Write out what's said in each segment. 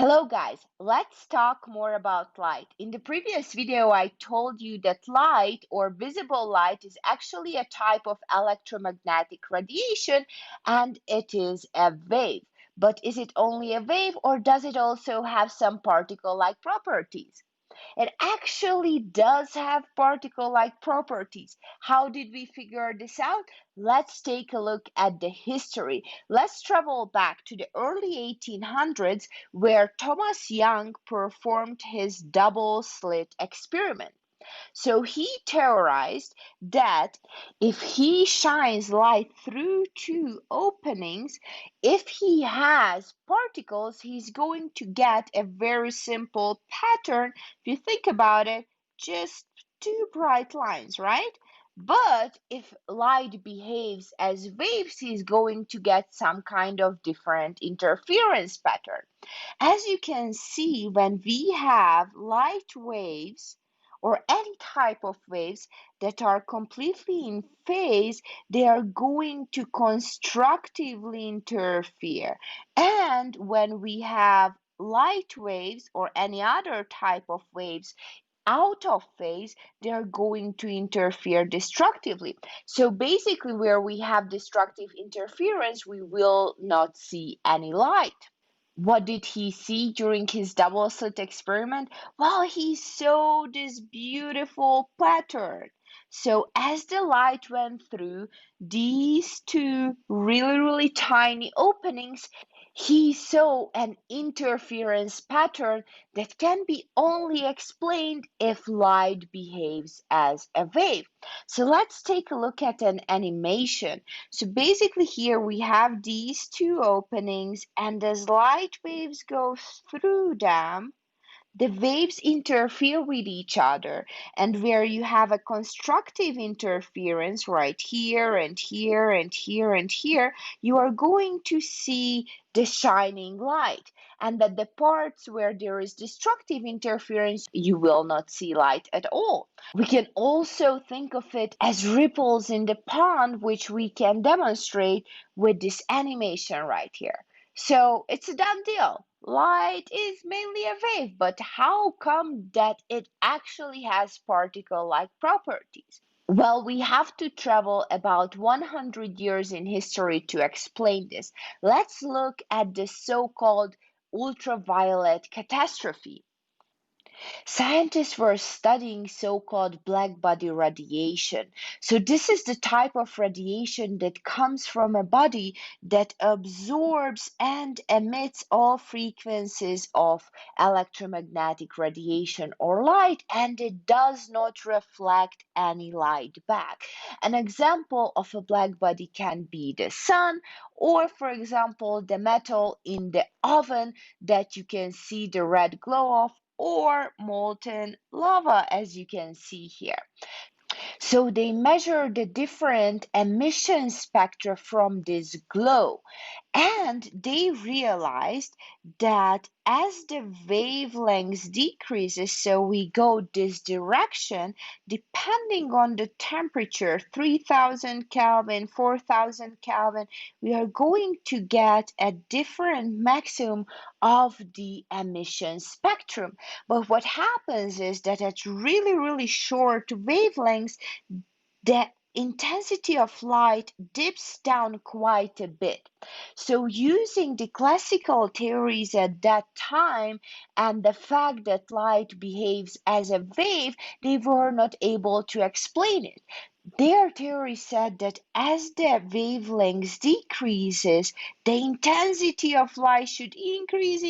Hello guys, let's talk more about light. In the previous video, I told you that light or visible light is actually a type of electromagnetic radiation and it is a wave. But is it only a wave or does it also have some particle-like properties? It actually does have particle-like properties. How did we figure this out? Let's take a look at the history. Let's travel back to the early 1800s where Thomas Young performed his double-slit experiment. So he theorized that if he shines light through two openings, if he has particles, he's going to get a very simple pattern. If you think about it, just two bright lines, right? But if light behaves as waves, he's going to get some kind of different interference pattern. As you can see, when we have light waves, or any type of waves that are completely in phase, they are going to constructively interfere. And when we have light waves or any other type of waves out of phase, they are going to interfere destructively. So basically, where we have destructive interference, we will not see any light. What did he see during his double slit experiment? Well, he saw this beautiful pattern. So as the light went through these two really tiny openings, he saw an interference pattern that can be only explained if light behaves as a wave. So let's take a look at an animation. So basically here we have these two openings, and as light waves go through them, the waves interfere with each other, and where you have a constructive interference right here and here and here and here, you are going to see the shining light. And at the parts where there is destructive interference, you will not see light at all. We can also think of it as ripples in the pond, which we can demonstrate with this animation right here. So it's a done deal. Light is mainly a wave, but how come that it actually has particle-like properties? Well, we have to travel about 100 years in history to explain this. Let's look at the so-called ultraviolet catastrophe. Scientists were studying so-called blackbody radiation. So this is the type of radiation that comes from a body that absorbs and emits all frequencies of electromagnetic radiation or light, and it does not reflect any light back. An example of a blackbody can be the sun, or for example, the metal in the oven that you can see the red glow of, or molten lava, as you can see here. So they measure the different emission spectra from this glow, and they realized that as the wavelengths decreases, so we go this direction, depending on the temperature, 3000 Kelvin, 4000 Kelvin, we are going to get a different maximum of the emission spectrum. But what happens is that at really short wavelengths, the intensity of light dips down quite a bit. So, using the classical theories at that time and the fact that light behaves as a wave, they were not able to explain it. Their theory said that as the wavelengths decreases, the intensity of light should increase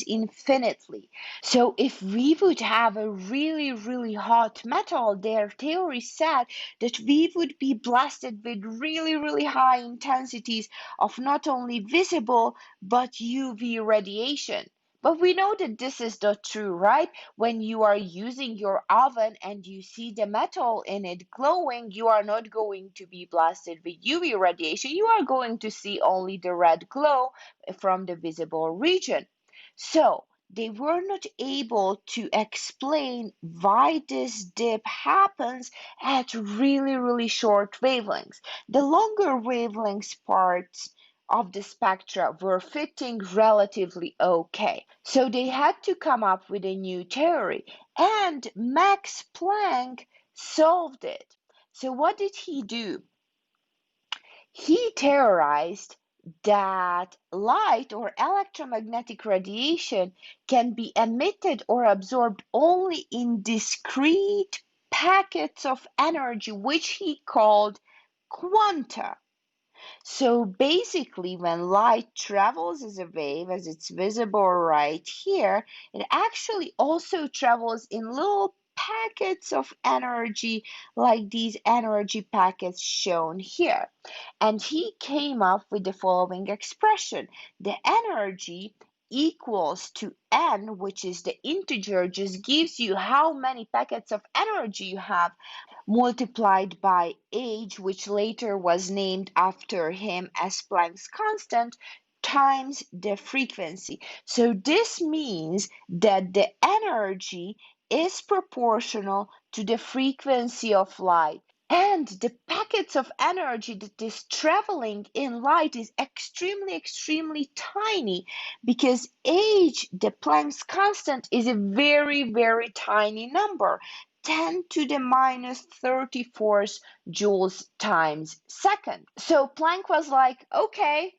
infinitely. So if we would have a really hot metal, their theory said that we would be blasted with really high intensities of not only visible but UV radiation. But we know that this is not true, right? When you are using your oven and you see the metal in it glowing, you are not going to be blasted with UV radiation. You are going to see only the red glow from the visible region. So, they were not able to explain why this dip happens at really short wavelengths. The longer wavelengths parts of the spectra were fitting relatively okay. So they had to come up with a new theory, and Max Planck solved it. So what did he do? He theorized that light or electromagnetic radiation can be emitted or absorbed only in discrete packets of energy, which he called quanta. So basically, when light travels as a wave, as it's visible right here, it actually also travels in little packets of energy, like these energy packets shown here. And he came up with the following expression. The energy equals to n, which is the integer, just gives you how many packets of energy you have, multiplied by age, which later was named after him as Planck's constant, times the frequency. So this means that the energy is proportional to the frequency of light. And the packets of energy that is traveling in light is extremely tiny, because age, the Planck's constant, is a very tiny number, 10 to the minus 34th joules times second. So Planck was like, okay,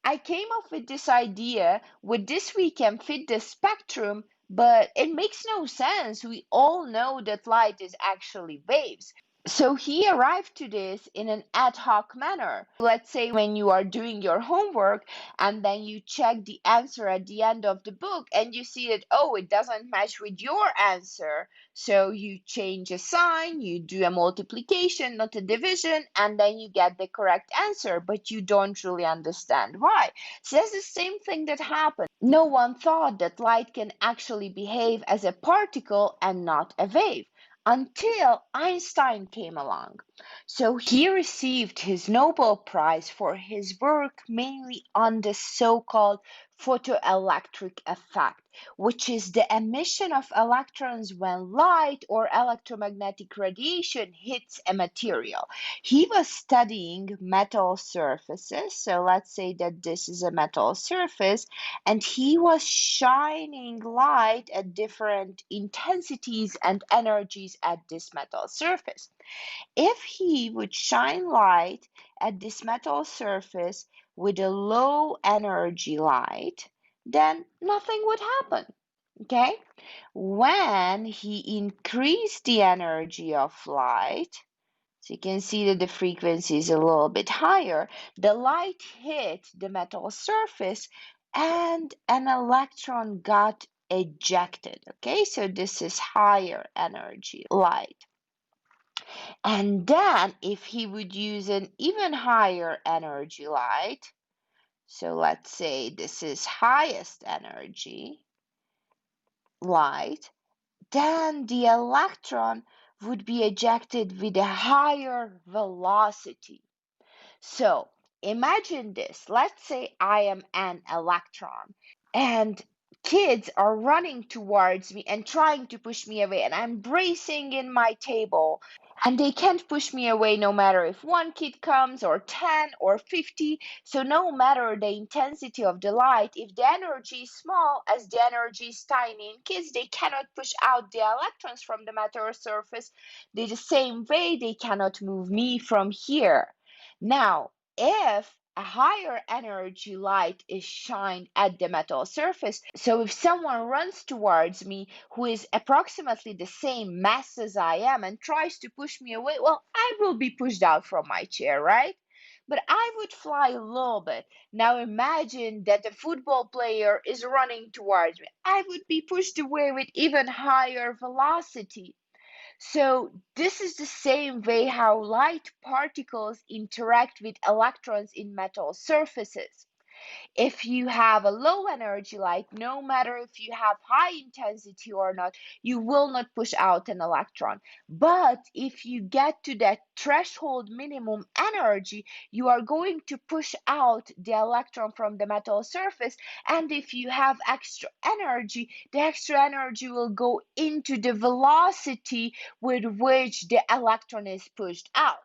I came up with this idea. With this, we can fit the spectrum, but it makes no sense. We all know that light is actually waves. So he arrived to this in an ad hoc manner. Let's say when you are doing your homework and then you check the answer at the end of the book and you see that, oh, it doesn't match with your answer. So you change a sign, you do a multiplication, not a division, and then you get the correct answer, but you don't really understand why. So that's the same thing that happened. No one thought that light can actually behave as a particle and not a wave, until Einstein came along. So he received his Nobel Prize for his work mainly on the so-called photoelectric effect, which is the emission of electrons when light or electromagnetic radiation hits a material. He was studying metal surfaces, so let's say that this is a metal surface, and he was shining light at different intensities and energies at this metal surface. If he would shine light at this metal surface with a low energy light, then nothing would happen. Okay? When he increased the energy of light, so you can see that the frequency is a little bit higher, the light hit the metal surface and an electron got ejected. Okay, so this is higher energy light. And then if he would use an even higher energy light, so let's say this is highest energy light, then the electron would be ejected with a higher velocity. So imagine this. Let's say I am an electron and kids are running towards me and trying to push me away, and I'm bracing in my table, and they can't push me away no matter if one kid comes or 10 or 50. So no matter the intensity of the light, if the energy is small as the energy is tiny in kids, they cannot push out the electrons from the metal surface. The same way they cannot move me from here. Now, if a higher energy light is shined at the metal surface, so if someone runs towards me who is approximately the same mass as I am and tries to push me away, well, I will be pushed out from my chair, right? But I would fly a little bit. Now imagine that a football player is running towards me. I would be pushed away with even higher velocity. So this is the same way how light particles interact with electrons in metal surfaces. If you have a low energy light, no matter if you have high intensity or not, you will not push out an electron. But if you get to that threshold minimum energy, you are going to push out the electron from the metal surface. And if you have extra energy, the extra energy will go into the velocity with which the electron is pushed out.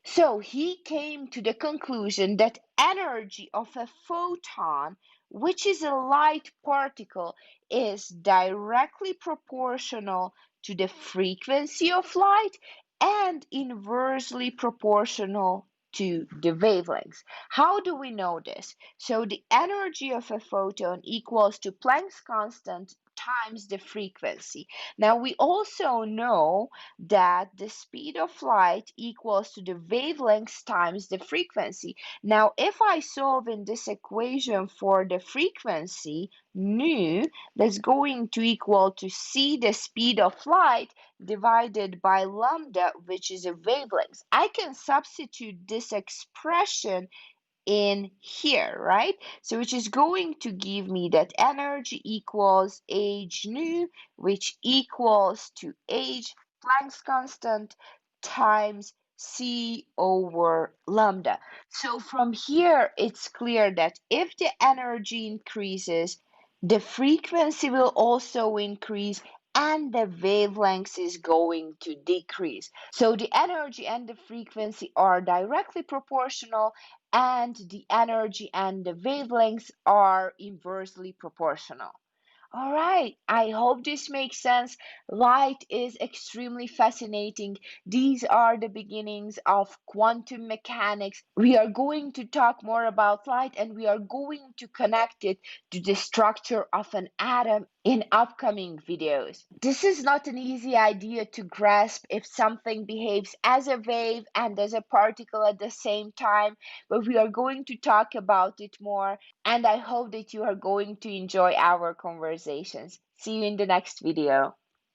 So he came to the conclusion that energy of a photon, which is a light particle, is directly proportional to the frequency of light and inversely proportional to the wavelengths. How do we know this? So the energy of a photon equals to Planck's constant times the frequency. Now we also know that the speed of light equals to the wavelengths times the frequency. Now if I solve in this equation for the frequency nu, that's going to equal to c, the speed of light, divided by lambda, which is a wavelength. I can substitute this expression in here, right? So which is going to give me that energy equals h nu, which equals to h, Planck's constant, times c over lambda. So from here, it's clear that if the energy increases, the frequency will also increase and the wavelength is going to decrease. So the energy and the frequency are directly proportional, and the energy and the wavelengths are inversely proportional. All right, I hope this makes sense. Light is extremely fascinating. These are the beginnings of quantum mechanics. We are going to talk more about light and we are going to connect it to the structure of an atom in upcoming videos. This is not an easy idea to grasp if something behaves as a wave and as a particle at the same time, but we are going to talk about it more, and I hope that you are going to enjoy our conversations. See you in the next video.